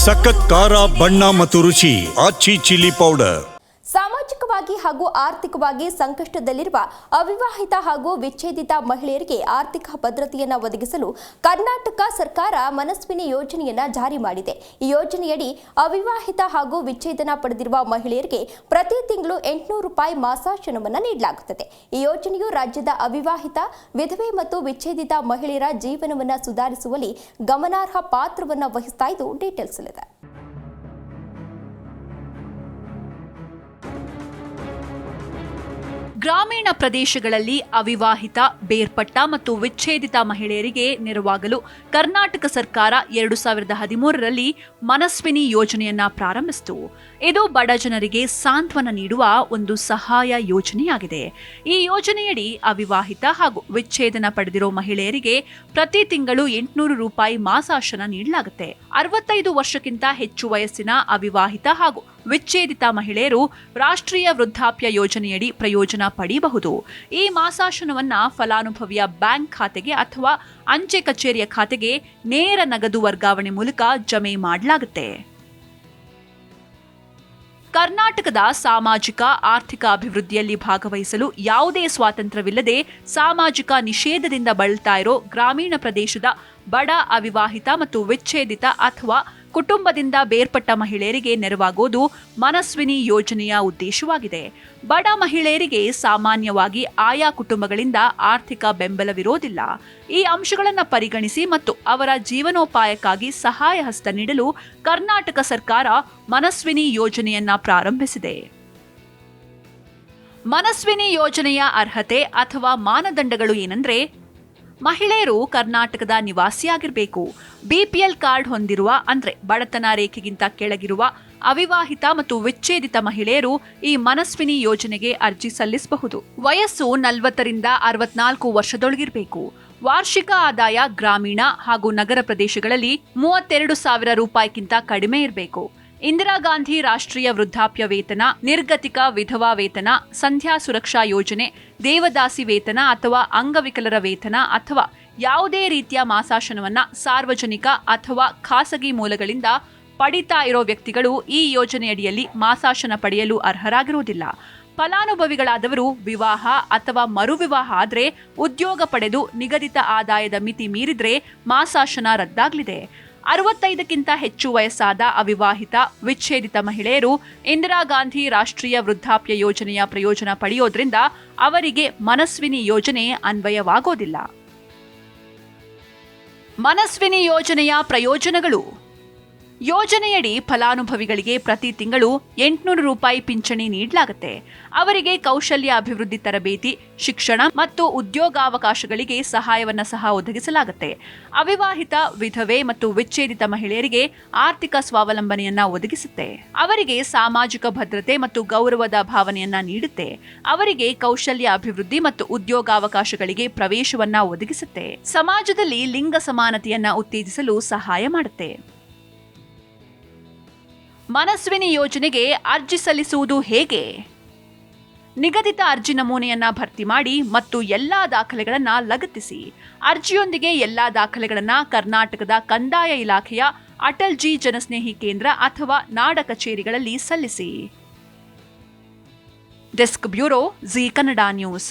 ಸಖತ್ ಖಾರ ಬಣ್ಣ ಮತ್ತು ರುಚಿ ಆಚಿ ಚಿಲ್ಲಿ ಪೌಡರ್. ಸಾಮಾಜಿಕವಾಗಿ ಹಾಗೂ ಆರ್ಥಿಕವಾಗಿ ಸಂಕಷ್ಟದಲ್ಲಿರುವ ಅವಿವಾಹಿತ ಹಾಗೂ ವಿಚ್ಛೇದಿತ ಮಹಿಳೆಯರಿಗೆ ಆರ್ಥಿಕ ಭದ್ರತೆಯನ್ನು ಒದಗಿಸಲು ಕರ್ನಾಟಕ ಸರ್ಕಾರ ಮನಸ್ವಿನಿ ಯೋಜನೆಯನ್ನು ಜಾರಿ ಮಾಡಿದೆ. ಈ ಯೋಜನೆಯಡಿ ಅವಿವಾಹಿತ ಹಾಗೂ ವಿಚ್ಛೇದನ ಪಡೆದಿರುವ ಮಹಿಳೆಯರಿಗೆ ಪ್ರತಿ ತಿಂಗಳು 800 ರೂಪಾಯಿ ಮಾಸಾಶನವನ್ನು ನೀಡಲಾಗುತ್ತದೆ. ಈ ಯೋಜನೆಯು ರಾಜ್ಯದ ಅವಿವಾಹಿತ, ವಿಧವೆ ಮತ್ತು ವಿಚ್ಛೇದಿತ ಮಹಿಳೆಯರ ಜೀವನವನ್ನು ಸುಧಾರಿಸುವಲ್ಲಿ ಗಮನಾರ್ಹ ಪಾತ್ರವನ್ನು ವಹಿಸ್ತಾ ಇದ್ದು. ಡೀಟೇಲ್ಸ್ ಇದೆ. ಗ್ರಾಮೀಣ ಪ್ರದೇಶಗಳಲ್ಲಿ ಅವಿವಾಹಿತ, ಬೇರ್ಪಟ್ಟ ಮತ್ತು ವಿಚ್ಛೇದಿತ ಮಹಿಳೆಯರಿಗೆ ನೆರವಾಗಲು ಕರ್ನಾಟಕ ಸರ್ಕಾರ 2013ರಲ್ಲಿ ಮನಸ್ವಿನಿ ಯೋಜನೆಯನ್ನ ಪ್ರಾರಂಭಿಸಿತು. ಇದು ಬಡ ಜನರಿಗೆ ಸಾಂತ್ವನ ನೀಡುವ ಒಂದು ಸಹಾಯ ಯೋಜನೆಯಾಗಿದೆ. ಈ ಯೋಜನೆಯಡಿ ಅವಿವಾಹಿತ ಹಾಗೂ ವಿಚ್ಛೇದನ ಪಡೆದಿರೋ ಮಹಿಳೆಯರಿಗೆ ಪ್ರತಿ ತಿಂಗಳು 800 ರೂಪಾಯಿ ಮಾಸಾಶನ ನೀಡಲಾಗುತ್ತೆ. 65 ವರ್ಷಕ್ಕಿಂತ ಹೆಚ್ಚು ವಯಸ್ಸಿನ ಅವಿವಾಹಿತ ಹಾಗೂ ವಿಚ್ಛೇದಿತ ಮಹಿಳೆಯರು ರಾಷ್ಟ್ರೀಯ ವೃದ್ಧಾಪ್ಯ ಯೋಜನೆಯಡಿ ಪ್ರಯೋಜನ ಪಡೆಯಬಹುದು. ಈ ಮಾಸಾಶನವನ್ನ ಫಲಾನುಭವಿಯ ಬ್ಯಾಂಕ್ ಖಾತೆಗೆ ಅಥವಾ ಅಂಚೆ ಕಚೇರಿಯ ಖಾತೆಗೆ ನೇರ ನಗದು ವರ್ಗಾವಣೆ ಮೂಲಕ ಜಮೆ ಮಾಡಲಾಗುತ್ತೆ. ಕರ್ನಾಟಕದ ಸಾಮಾಜಿಕ ಆರ್ಥಿಕ ಅಭಿವೃದ್ಧಿಯಲ್ಲಿ ಭಾಗವಹಿಸಲು ಯಾವುದೇ ಸ್ವಾತಂತ್ರ್ಯವಿಲ್ಲದೆ ಸಾಮಾಜಿಕ ನಿಷೇಧದಿಂದ ಬಳಲ್ತಾ ಇರೋ ಗ್ರಾಮೀಣ ಪ್ರದೇಶದ ಬಡ, ಅವಿವಾಹಿತ ಮತ್ತು ವಿಚ್ಛೇದಿತ ಅಥವಾ ಕುಟುಂಬದಿಂದ ಬೇರ್ಪಟ್ಟ ಮಹಿಳೆಯರಿಗೆ ನೆರವಾಗೋದು ಮನಸ್ವಿನಿ ಯೋಜನೆಯ ಉದ್ದೇಶವಾಗಿದೆ. ಬಡ ಮಹಿಳೆಯರಿಗೆ ಸಾಮಾನ್ಯವಾಗಿ ಆಯಾ ಕುಟುಂಬಗಳಿಂದ ಆರ್ಥಿಕ ಬೆಂಬಲವಿರೋದಿಲ್ಲ. ಈ ಅಂಶಗಳನ್ನು ಪರಿಗಣಿಸಿ ಮತ್ತು ಅವರ ಜೀವನೋಪಾಯಕ್ಕಾಗಿ ಸಹಾಯ ಹಸ್ತ ನೀಡಲು ಕರ್ನಾಟಕ ಸರ್ಕಾರ ಮನಸ್ವಿನಿ ಯೋಜನೆಯನ್ನ ಪ್ರಾರಂಭಿಸಿದೆ. ಮನಸ್ವಿನಿ ಯೋಜನೆಯ ಅರ್ಹತೆ ಅಥವಾ ಮಾನದಂಡಗಳು ಏನಂದ್ರೆ, ಮಹಿಳೆಯರು ಕರ್ನಾಟಕದ ನಿವಾಸಿಯಾಗಿರಬೇಕು, ಬಿಪಿಎಲ್ ಕಾರ್ಡ್ ಹೊಂದಿರುವ ಅಂದ್ರೆ ಬಡತನ ರೇಖೆಗಿಂತ ಕೆಳಗಿರುವ ಅವಿವಾಹಿತ ಮತ್ತು ವಿಚ್ಛೇದಿತ ಮಹಿಳೆಯರು ಈ ಮನಸ್ವಿನಿ ಯೋಜನೆಗೆ ಅರ್ಜಿ ಸಲ್ಲಿಸಬಹುದು. ವಯಸ್ಸು 40ರಿಂದ 64 ವರ್ಷದೊಳಗಿರಬೇಕು. ವಾರ್ಷಿಕ ಆದಾಯ ಗ್ರಾಮೀಣ ಹಾಗೂ ನಗರ ಪ್ರದೇಶಗಳಲ್ಲಿ 32,000 ರೂಪಾಯಿಗಿಂತ ಕಡಿಮೆ ಇರಬೇಕು. ಇಂದಿರಾ ಗಾಂಧಿ ರಾಷ್ಟ್ರೀಯ ವೃದ್ಧಾಪ್ಯ ವೇತನ, ನಿರ್ಗತಿಕ ವಿಧವಾ ವೇತನ, ಸಂಧ್ಯಾ ಸುರಕ್ಷಾ ಯೋಜನೆ, ದೇವದಾಸಿ ವೇತನ ಅಥವಾ ಅಂಗವಿಕಲರ ವೇತನ ಅಥವಾ ಯಾವುದೇ ರೀತಿಯ ಮಾಸಾಶನವನ್ನ ಸಾರ್ವಜನಿಕ ಅಥವಾ ಖಾಸಗಿ ಮೂಲಗಳಿಂದ ಪಡಿತಾ ಇರೋ ವ್ಯಕ್ತಿಗಳು ಈ ಯೋಜನೆಯಡಿಯಲ್ಲಿ ಮಾಸಾಶನ ಪಡೆಯಲು ಅರ್ಹರಾಗಿರುವುದಿಲ್ಲ. ಫಲಾನುಭವಿಗಳಾದವರು ವಿವಾಹ ಅಥವಾ ಮರುವಿವಾಹ ಆದರೆ, ಉದ್ಯೋಗ ಪಡೆದು ನಿಗದಿತ ಆದಾಯದ ಮಿತಿ ಮೀರಿದ್ರೆ ಮಾಸಾಶನ ರದ್ದಾಗಲಿದೆ. 65ಕ್ಕಿಂತ ಹೆಚ್ಚು ವಯಸ್ಸಾದ ಅವಿವಾಹಿತ, ವಿಚ್ಛೇದಿತ ಮಹಿಳೆಯರು ಇಂದಿರಾ ಗಾಂಧಿ ರಾಷ್ಟ್ರೀಯ ವೃದ್ಧಾಪ್ಯ ಯೋಜನೆಯ ಪ್ರಯೋಜನ ಪಡೆಯೋದ್ರಿಂದ ಅವರಿಗೆ ಮನಸ್ವಿನಿ ಯೋಜನೆ ಅನ್ವಯವಾಗೋದಿಲ್ಲ. ಮನಸ್ವಿನಿ ಯೋಜನೆಯ ಪ್ರಯೋಜನಗಳು: ಯೋಜನೆಯಡಿ ಫಲಾನುಭವಿಗಳಿಗೆ ಪ್ರತಿ ತಿಂಗಳು 800 ರೂಪಾಯಿ ಪಿಂಚಣಿ ನೀಡಲಾಗುತ್ತೆ. ಅವರಿಗೆ ಕೌಶಲ್ಯ ಅಭಿವೃದ್ಧಿ ತರಬೇತಿ, ಶಿಕ್ಷಣ ಮತ್ತು ಉದ್ಯೋಗಾವಕಾಶಗಳಿಗೆ ಸಹಾಯವನ್ನು ಸಹ ಒದಗಿಸಲಾಗುತ್ತೆ. ಅವಿವಾಹಿತ, ವಿಧವೆ ಮತ್ತು ವಿಚ್ಛೇದಿತ ಮಹಿಳೆಯರಿಗೆ ಆರ್ಥಿಕ ಸ್ವಾವಲಂಬನೆಯನ್ನ ಒದಗಿಸುತ್ತೆ. ಅವರಿಗೆ ಸಾಮಾಜಿಕ ಭದ್ರತೆ ಮತ್ತು ಗೌರವದ ಭಾವನೆಯನ್ನ ನೀಡುತ್ತೆ. ಅವರಿಗೆ ಕೌಶಲ್ಯ ಅಭಿವೃದ್ಧಿ ಮತ್ತು ಉದ್ಯೋಗಾವಕಾಶಗಳಿಗೆ ಪ್ರವೇಶವನ್ನ ಒದಗಿಸುತ್ತೆ. ಸಮಾಜದಲ್ಲಿ ಲಿಂಗ ಸಮಾನತೆಯನ್ನ ಉತ್ತೇಜಿಸಲು ಸಹಾಯ ಮಾಡುತ್ತೆ. ಮನಸ್ವಿನಿ ಯೋಜನೆಗೆ ಅರ್ಜಿ ಸಲ್ಲಿಸುವುದು ಹೇಗೆ? ನಿಗದಿತ ಅರ್ಜಿ ನಮೂನೆಯನ್ನ ಭರ್ತಿ ಮಾಡಿ ಮತ್ತು ಎಲ್ಲಾ ದಾಖಲೆಗಳನ್ನ ಲಗತ್ತಿಸಿ. ಅರ್ಜಿಯೊಂದಿಗೆ ಎಲ್ಲಾ ದಾಖಲೆಗಳನ್ನ ಕರ್ನಾಟಕದ ಕಂದಾಯ ಇಲಾಖೆಯ ಅಟಲ್ ಜಿ ಜನಸ್ನೇಹಿ ಕೇಂದ್ರ ಅಥವಾ ನಾಡ ಕಚೇರಿಗಳಲ್ಲಿ ಸಲ್ಲಿಸಿ. Desk bureau, G Kannada news.